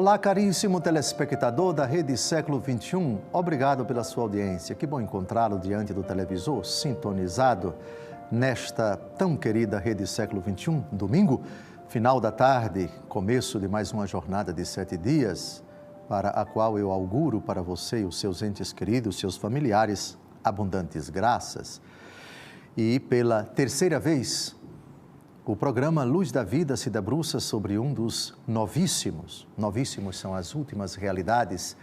Olá, caríssimo telespectador da Rede Século XXI. Obrigado pela sua audiência. Que bom encontrá-lo diante do televisor, sintonizado nesta tão querida Rede Século XXI. Domingo, final da tarde, começo de mais uma jornada de 7 dias, para a qual eu auguro para você e os seus entes queridos, seus familiares, abundantes graças. E pela terceira vez, o programa Luz da Vida se debruça sobre um dos novíssimos. Novíssimos são as últimas realidades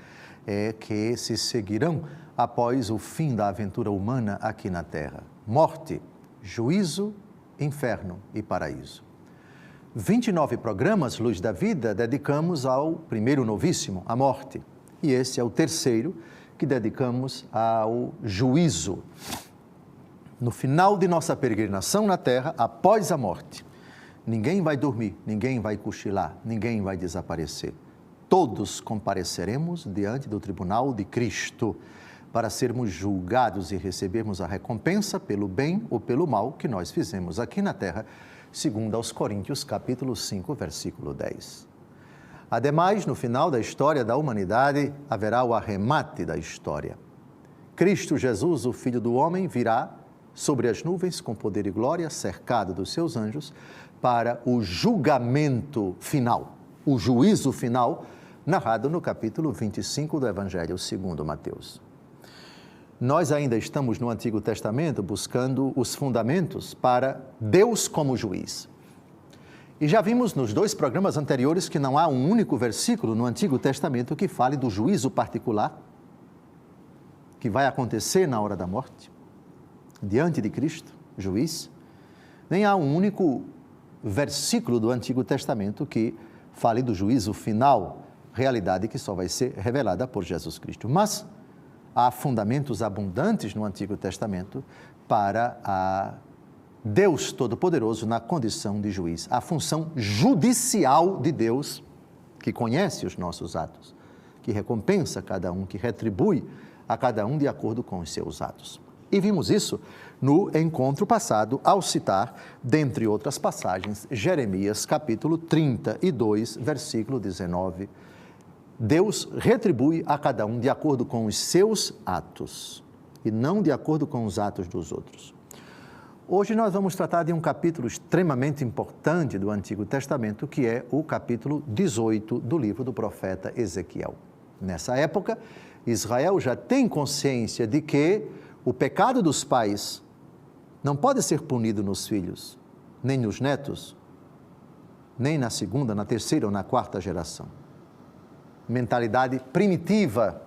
que se seguirão após o fim da aventura humana aqui na Terra. Morte, juízo, inferno e paraíso. 29 programas Luz da Vida dedicamos ao primeiro novíssimo, a morte. E esse é o terceiro que dedicamos ao juízo. No final de nossa peregrinação na Terra, após a morte, ninguém vai dormir, ninguém vai cochilar, ninguém vai desaparecer. Todos compareceremos diante do tribunal de Cristo para sermos julgados e recebermos a recompensa pelo bem ou pelo mal que nós fizemos aqui na Terra, segundo aos Coríntios, capítulo 5, versículo 10. Ademais, no final da história da humanidade, haverá o arremate da história. Cristo Jesus, o Filho do Homem, virá sobre as nuvens com poder e glória, cercado dos seus anjos, para o julgamento final, o juízo final, narrado no capítulo 25 do Evangelho segundo Mateus. Nós ainda estamos no Antigo Testamento buscando os fundamentos para Deus como juiz. E já vimos nos 2 programas anteriores que não há um único versículo no Antigo Testamento que fale do juízo particular que vai acontecer na hora da morte, diante de Cristo, juiz. Nem há um único versículo do Antigo Testamento que fale do juízo final, realidade que só vai ser revelada por Jesus Cristo. Mas há fundamentos abundantes no Antigo Testamento para a Deus Todo-Poderoso na condição de juiz, a função judicial de Deus, que conhece os nossos atos, que recompensa cada um, que retribui a cada um de acordo com os seus atos. E vimos isso no encontro passado, ao citar, dentre outras passagens, Jeremias, capítulo 32, versículo 19. Deus retribui a cada um de acordo com os seus atos, e não de acordo com os atos dos outros. Hoje nós vamos tratar de um capítulo extremamente importante do Antigo Testamento, que é o capítulo 18 do livro do profeta Ezequiel. Nessa época, Israel já tem consciência de que o pecado dos pais não pode ser punido nos filhos, nem nos netos, nem na segunda, na terceira ou na quarta geração. Mentalidade primitiva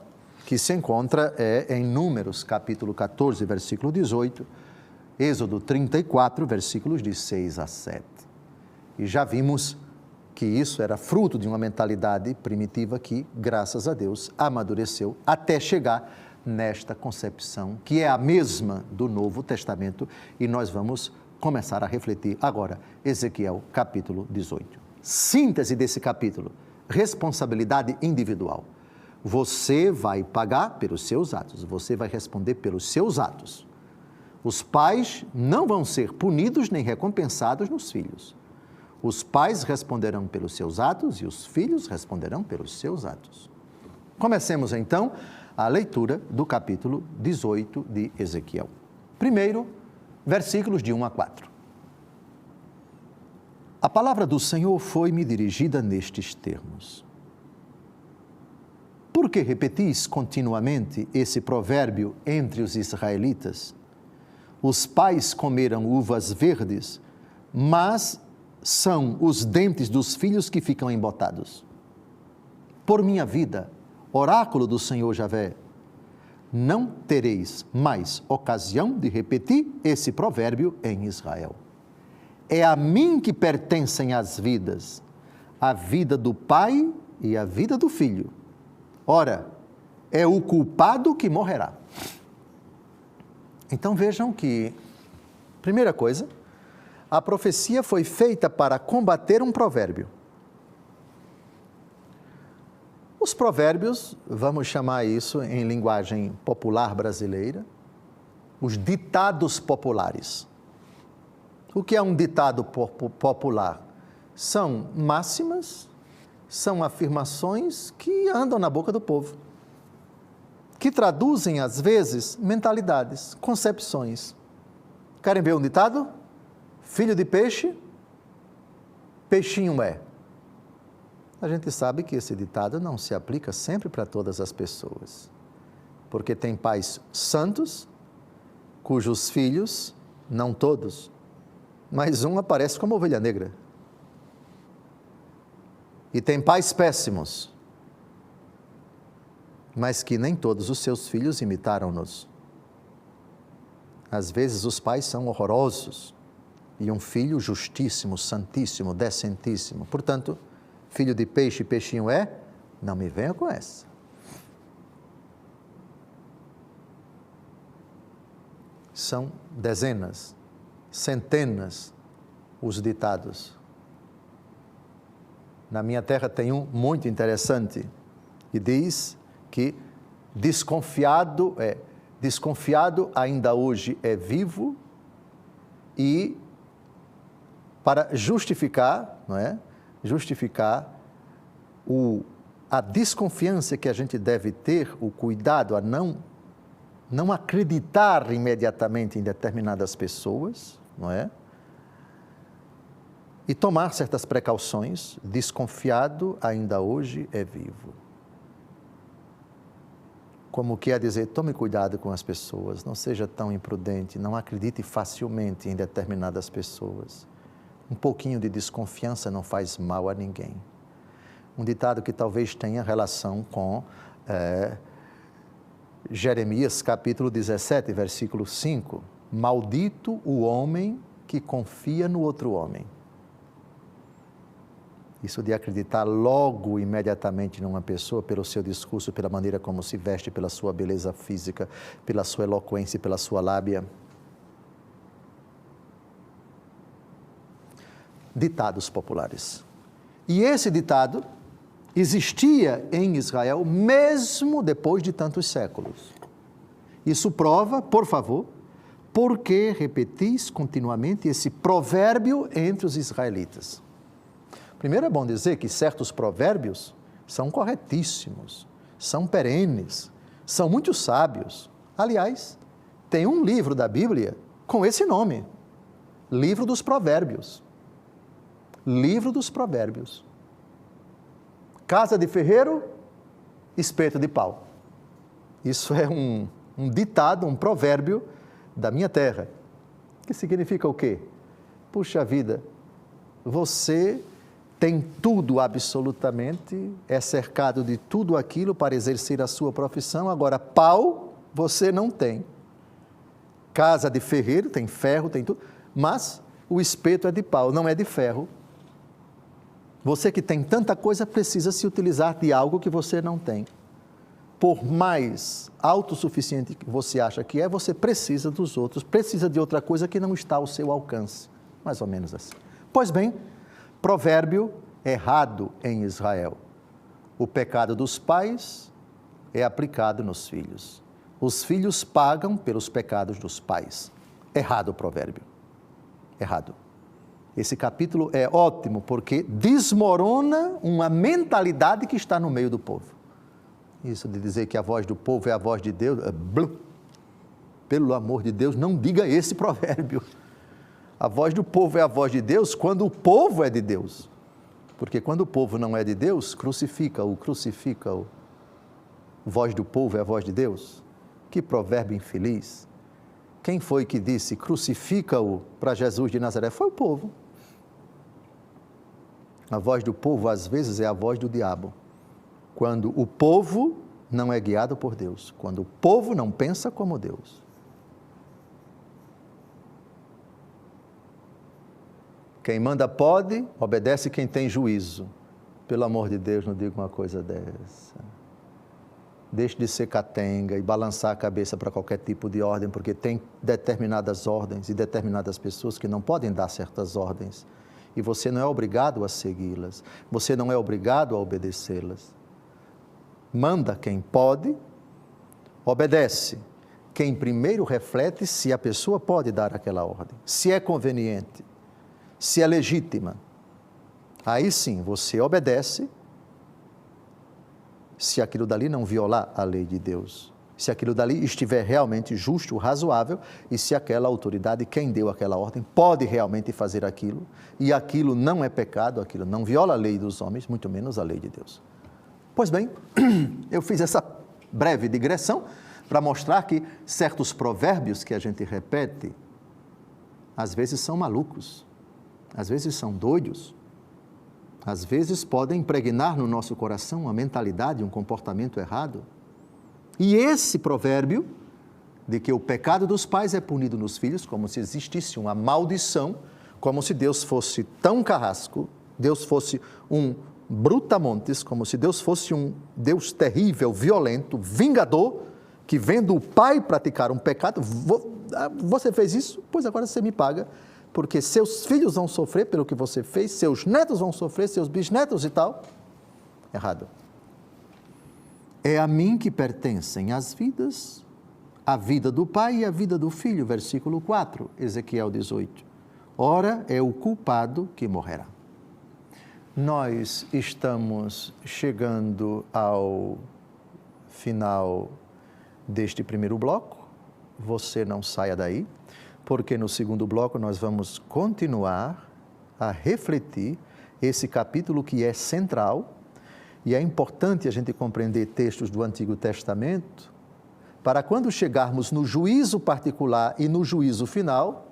que se encontra em Números, capítulo 14, versículo 18, Êxodo 34, versículos de 6 a 7. E já vimos que isso era fruto de uma mentalidade primitiva que, graças a Deus, amadureceu até chegar nesta concepção, que é a mesma do Novo Testamento, e nós vamos começar a refletir agora, Ezequiel, capítulo 18. Síntese desse capítulo, responsabilidade individual. Você vai pagar pelos seus atos, você vai responder pelos seus atos. Os pais não vão ser punidos nem recompensados nos filhos. Os pais responderão pelos seus atos e os filhos responderão pelos seus atos. Comecemos então a leitura do capítulo 18 de Ezequiel. Primeiro, versículos de 1 a 4. A palavra do Senhor foi-me dirigida nestes termos. Por que repetis continuamente esse provérbio entre os israelitas? Os pais comeram uvas verdes, mas são os dentes dos filhos que ficam embotados. Por minha vida, oráculo do Senhor Javé, não tereis mais ocasião de repetir esse provérbio em Israel. É a mim que pertencem as vidas, a vida do pai e a vida do filho. Ora, é o culpado que morrerá. Então vejam que, primeira coisa, a profecia foi feita para combater um provérbio. Os provérbios, vamos chamar isso em linguagem popular brasileira, os ditados populares. O que é um ditado popular? São máximas, são afirmações que andam na boca do povo, que traduzem, às vezes, mentalidades, concepções. Querem ver um ditado? Filho de peixe, peixinho é. A gente sabe que esse ditado não se aplica sempre para todas as pessoas, porque tem pais santos, cujos filhos, não todos, mas um aparece como ovelha negra. E tem pais péssimos, mas que nem todos os seus filhos imitaram-nos. Às vezes os pais são horrorosos, e um filho justíssimo, santíssimo, decentíssimo. Portanto, filho de peixe, peixinho é, não me venha com essa. São dezenas, centenas os ditados. Na minha terra tem um muito interessante, que diz que desconfiado ainda hoje é vivo, e para justificar, não é? Justificar a desconfiança que a gente deve ter, o cuidado a não acreditar imediatamente em determinadas pessoas, não é? E tomar certas precauções, desconfiado ainda hoje é vivo. Como quer dizer, tome cuidado com as pessoas, não seja tão imprudente, não acredite facilmente em determinadas pessoas. Um pouquinho de desconfiança não faz mal a ninguém. Um ditado que talvez tenha relação com Jeremias capítulo 17, versículo 5. Maldito o homem que confia no outro homem. Isso de acreditar logo, imediatamente numa pessoa, pelo seu discurso, pela maneira como se veste, pela sua beleza física, pela sua eloquência, pela sua lábia. Ditados populares. E esse ditado existia em Israel mesmo depois de tantos séculos. Isso prova, por favor, por que repetis continuamente esse provérbio entre os israelitas. Primeiro é bom dizer que certos provérbios são corretíssimos, são perenes, são muito sábios. Aliás, tem um livro da Bíblia com esse nome, Livro dos Provérbios. Livro dos Provérbios. Casa de ferreiro, espeto de pau. Isso é um ditado, um provérbio da minha terra. Que significa o quê? Puxa vida, você tem tudo absolutamente, é cercado de tudo aquilo para exercer a sua profissão, agora pau você não tem. Casa de ferreiro, tem ferro, tem tudo, mas o espeto é de pau, não é de ferro. Você que tem tanta coisa precisa se utilizar de algo que você não tem. Por mais autossuficiente que você acha que é, você precisa dos outros, precisa de outra coisa que não está ao seu alcance. Mais ou menos assim. Pois bem, provérbio errado em Israel. O pecado dos pais é aplicado nos filhos. Os filhos pagam pelos pecados dos pais. Errado o provérbio. Errado. Esse capítulo é ótimo porque desmorona uma mentalidade que está no meio do povo. Isso de dizer que a voz do povo é a voz de Deus, pelo amor de Deus, não diga esse provérbio. A voz do povo é a voz de Deus quando o povo é de Deus. Porque quando o povo não é de Deus, crucifica-o. Voz do povo é a voz de Deus? Que provérbio infeliz. Quem foi que disse crucifica-o para Jesus de Nazaré? Foi o povo. A voz do povo, às vezes, é a voz do diabo. Quando o povo não é guiado por Deus. Quando o povo não pensa como Deus. Quem manda pode, obedece quem tem juízo. Pelo amor de Deus, não diga uma coisa dessa. Deixe de ser catenga e balançar a cabeça para qualquer tipo de ordem, porque tem determinadas ordens e determinadas pessoas que não podem dar certas ordens. E você não é obrigado a segui-las. Você não é obrigado a obedecê-las. Manda quem pode, obedece. Quem primeiro reflete se a pessoa pode dar aquela ordem, se é conveniente, se é legítima. Aí sim, você obedece se aquilo dali não violar a lei de Deus, se aquilo dali estiver realmente justo, razoável, e se aquela autoridade, quem deu aquela ordem, pode realmente fazer aquilo, e aquilo não é pecado, aquilo não viola a lei dos homens, muito menos a lei de Deus. Pois bem, eu fiz essa breve digressão para mostrar que certos provérbios que a gente repete, às vezes são malucos, às vezes são doidos, às vezes podem impregnar no nosso coração uma mentalidade, um comportamento errado. E esse provérbio, de que o pecado dos pais é punido nos filhos, como se existisse uma maldição, como se Deus fosse tão carrasco, Deus fosse um brutamontes, como se Deus fosse um Deus terrível, violento, vingador, que vendo o pai praticar um pecado, você fez isso, pois agora você me paga, porque seus filhos vão sofrer pelo que você fez, seus netos vão sofrer, seus bisnetos e tal. Errado. É a mim que pertencem as vidas, a vida do pai e a vida do filho, versículo 4, Ezequiel 18. Ora, é o culpado que morrerá. Nós estamos chegando ao final deste primeiro bloco. Você não saia daí, porque no segundo bloco nós vamos continuar a refletir esse capítulo que é central, e é importante a gente compreender textos do Antigo Testamento, para quando chegarmos no juízo particular e no juízo final,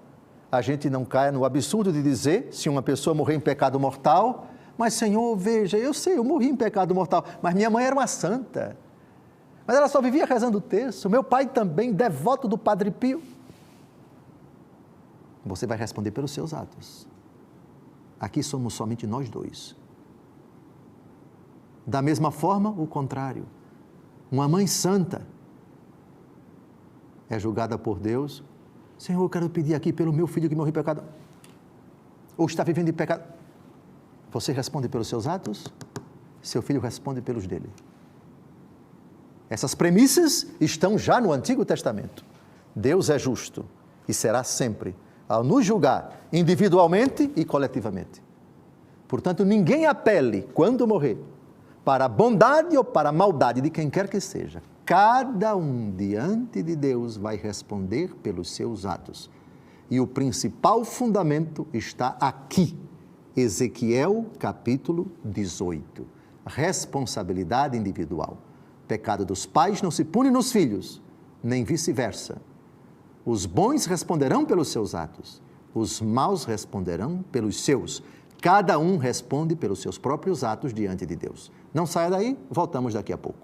a gente não caia no absurdo de dizer, se uma pessoa morrer em pecado mortal, mas Senhor, veja, eu sei, eu morri em pecado mortal, mas minha mãe era uma santa, mas ela só vivia rezando o terço, meu pai também, devoto do Padre Pio. Você vai responder pelos seus atos. Aqui somos somente nós dois. Da mesma forma, o contrário. Uma mãe santa é julgada por Deus. Senhor, eu quero pedir aqui pelo meu filho que morreu em pecado. Ou está vivendo em pecado. Você responde pelos seus atos, seu filho responde pelos dele. Essas premissas estão já no Antigo Testamento. Deus é justo e será sempre ao nos julgar individualmente e coletivamente. Portanto, ninguém apele, quando morrer, para a bondade ou para a maldade de quem quer que seja. Cada um diante de Deus vai responder pelos seus atos. E o principal fundamento está aqui, Ezequiel capítulo 18. Responsabilidade individual. Pecado dos pais não se pune nos filhos, nem vice-versa. Os bons responderão pelos seus atos, os maus responderão pelos seus. Cada um responde pelos seus próprios atos diante de Deus. Não saia daí, voltamos daqui a pouco.